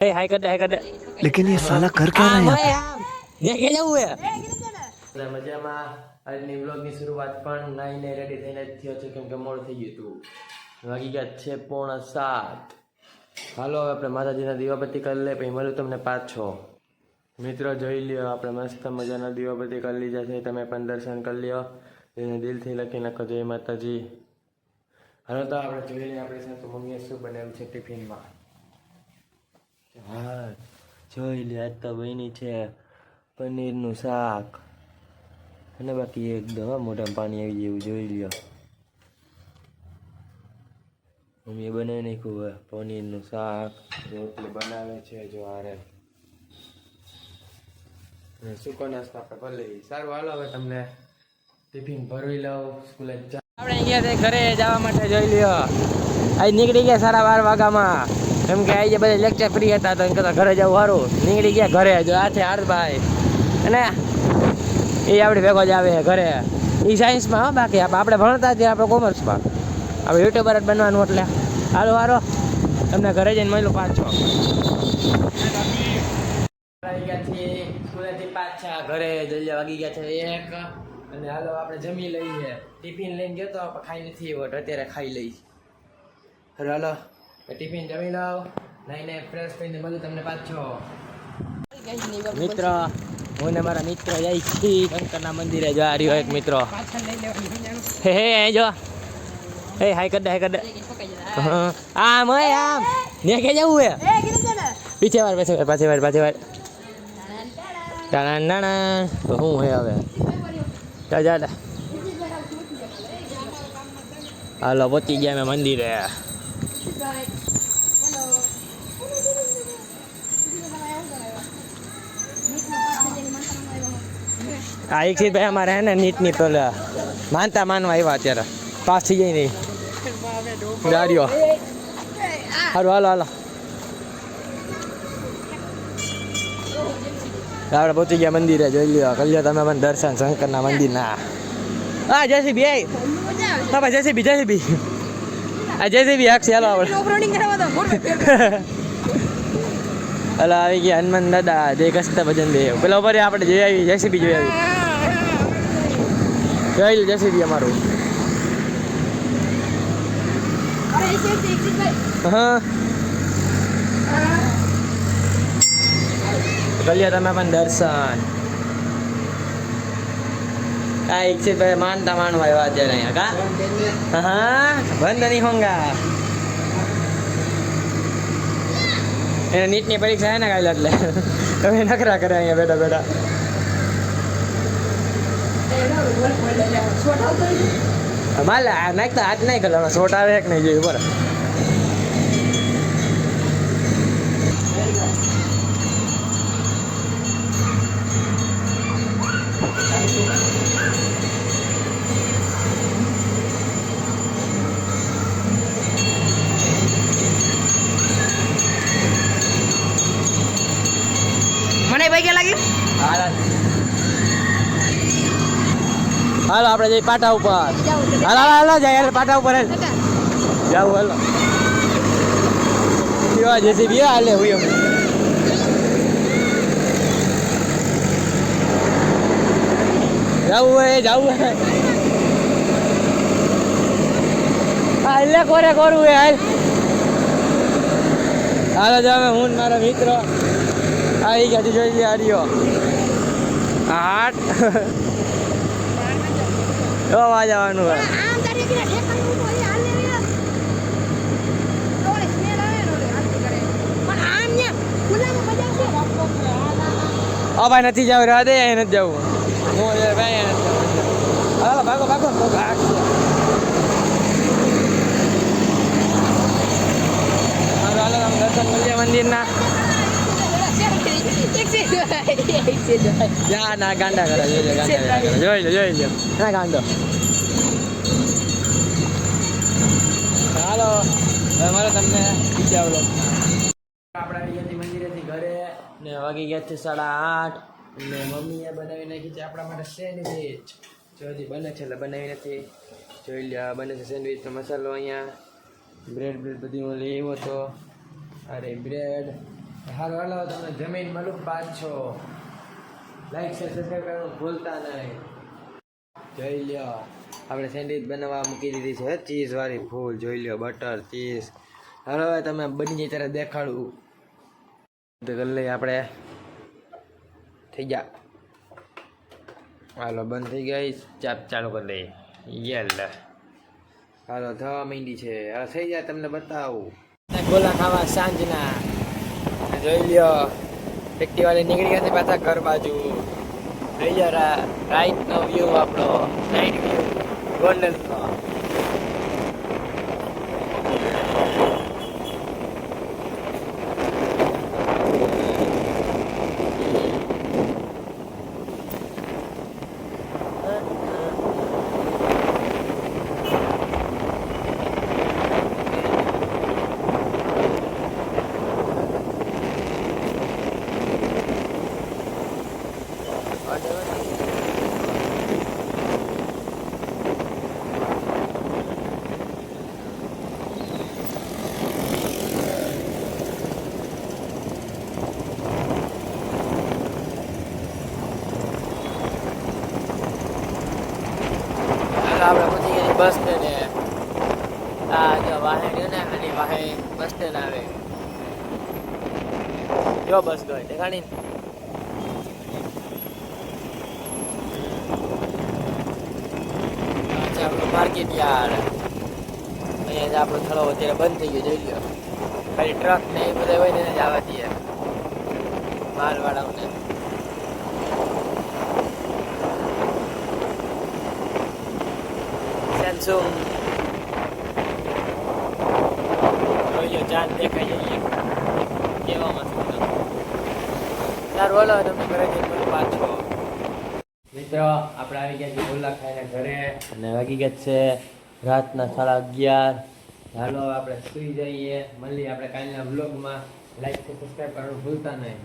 हे हाय कर दे लेकिन ये साला कर क्या रहा है यहाँ ये के જવું હે મજામાં આજની વ્લોગની શરૂઆત પણ નાઈને રેડી થઈને થયો છે કેમ કે મોડ થઈ ગયું હતું વાગી ગયા છે 6:45 હાલો હવે આપણે માતાજીના દીવાબત્તી કરી લે પછી મળું તમને પાછો મિત્રો જોઈ લ્યો આપણે મસ્ત મજાના દીવાબત્તી કરી લીધા છે તમે પણ દર્શન કરી લ્યો એને દિલથી લખી નાખો જય માતાજી હાલો તો આપણે જોઈ લઈએ આપણે સંતો મમ્મીએ શું બનાવ્યું છે ટિફિનમાં હા જોઈ લે આજ તો બની છે પનીરનું શાક અને બાકી એકદમ મોઢામાં પાણી આવી જેવું જોઈ લ્યો મમ્મીએ બનાવી નાખ્યું પનીરનું શાક રોટલી બનાવે છે જો આરે સૂકો નાસ્તો આપણે કરી લઈએ સારું હાલો હવે તમને ટિફિન ભરવી લઉં સ્કૂલે આપણે અહીંયા ઘરે જવા માટે જોઈ લ્યો આજ નીકળી ગયા 12:30 વાગ્યામાં કેમ કે આજે બધા લેક્ચર ફ્રી હતા તો એમ કહેતા ઘરે જવું સારું નીકળી ગયા ઘરે જો આ છે હાર્દભાઈ અને એ આપણી ભેગો જ આવે છે ઘરે એ સાયન્સમાં હો બાકી આપણે ભણતા જ આપણે કોમર્સમાં આપણે યુટ્યુબર જ બનવાનું એટલે હાલો હારો તમને ઘરે જઈને મળ્યું પાછો આવી ગયા છીએ સ્કૂલેથી પાછા ઘરે જલ્દી વાગી ગયા છે 1 અને હાલો આપણે જમી લઈએ ટિફિન લઈને ગયો તો આપણે ખાઈ નથી હોટ અત્યારે ખાઈ લઈ હાલો ટિફિન જમી લઉં નાઈને ફ્રેશ થઈને મળું તમને પાછો મિત્ર હું ને મારા મિત્ર જાય છીએ શંકરના મંદિરે જો આ રહ્યો એક મિત્ર હે હે જો હે હાય કર દે આમ હોય આમ ને કે જવું હે પીછે વાર પાછે વાર ટાણા હું હે હવે જા હાલો પહોંચી ગયા મેં મંદિરે આ એક ભાઈ અમારે હે ને નીટની તો માનતા માનવા આવ્યા અત્યારે પાસ થઈ જાય નહીં ગાડીઓ સારું હાલો આપણે પહોંચી ગયા મંદિરે જોઈ લ્યો કરી લ્યો તમે પણ દર્શન શંકરના મંદિરના હા જેસીબી હા ભાઈ જેસીબી આ જેસીબી હાકશે હાલો આપણે હલો આવી ગયા હનુમાન દાદા જય કસ્તા ભજન દેવ પેલા ઉપર આપણે જોઈ આવી જેસીબી જોઈ લો જેસીબી અમારું હા કલ્યા તમે પણ દર્શન આ એક છે ભાઈ માનતા માનવા આવ્યા અત્યારે અહીંયા કા હા બંધ નહીં હોંગા એને નીટની પરીક્ષા હે ને કાલે એટલે તમે નખરા કરે અહીંયા બેઠા માલે નાખતા હાથ નહીં કરે શોટ આવે કે નહીં જોયું બરાબર મને ભાઈ કે લાગી હાલો આપણે જઈ પાટા ઉપર હાલો જાય પાટા ઉપર જાવ હાલો જેસીબી હાલે હોય જાવું એટલે કોરે કરવું હે હાલો જાવ હું મારા મિત્ર આવી ગયા જોઈ લે આર્યો આટ જોવા જવાનું હોય ભાઈ નથી જવું રહેવા દે અહીં નથી જવું હું ભાઈ હાલો ભાગો હાલો દર્શન મળીએ મંદિરના ના ગાંડા કરે જોઈ લો ના ગાંડો હાલો મારે તમને બીજા વ્લોગ આપણે આવી ગયા મંદિરેથી ઘરે ને વાગી ગયા છે 8:30 ને મમ્મીએ બનાવી નાખી છે આપણા માટે સેન્ડવીચ જો હજી બને છે એટલે બનાવી નથી જોઈ લ્યો બને છે સેન્ડવીચનો મસાલો અહીંયા બ્રેડ બધું હું લઈ આવ્યો હતો અરે બ્રેડ હાલો હાલો તમને જમીન મળું પાછો લાઈક શેર સબસ્ક્રાઈબ કરવાનું ભૂલતા નહીં. જોઈ લ્યો આપણે સેન્ડવિચ બનાવવા મૂકી દીધી છે ચીઝ વાળી ફૂલ. જોઈ લ્યો બટર ચીઝ. હાલો હવે તમે બની જાય ત્યારે દેખાડું તો કરી લઈએ આપણે. થઈ ગયા. હાલો બંધ થઈ ગઈ. ચાપ ચાલુ કરી દઈએ. યેલ હાલો થવા માંડી છે. હવે થઈ જાય તમને બતાવું. ગોલા ખાવા સાંજના જોઈ લ્યો ફેક્ટરી વાળી નીકળી ગયા છે પાછા ઘર બાજુ. જોઈ લ્યો રાઈટનો વ્યૂ આપણો નાઇટ વ્યૂ ગોલ્ડનનો. આપણે પહોંચી ગયા બસ સ્ટેન્ડ. આ જો વાહન રહ્યું ને આની વાહે બસ સ્ટેન્ડ આવે. જો બસ ગઈ દેખાણી. અચ્છા આપણું માર્કેટ યાર્ડ. અહીંયા જ આપણો થોડો અત્યારે બંધ થઈ ગયો. જોઈ લો ખાલી ટ્રક ને એ બધા હોય ને જ આવવા દઈએ માલવાળાઓને. સેમસંગ જોઈ ચાંદ દેખાઈ જઈએ કેવા મસ્ત. સારું બોલો તમને ઘરે જઈને પાછો. મિત્રો આપણે આવી ગયા છીએ ગોલા ખાઈને ઘરે અને વાગી ગયા છે રાતના 11:30. ચાલો આપણે સુઈ જઈએ. મળીએ આપણે કાલના વ્લોગમાં. લાઈક સબસ્ક્રાઈબ કરવાનું ભૂલતા નહીં.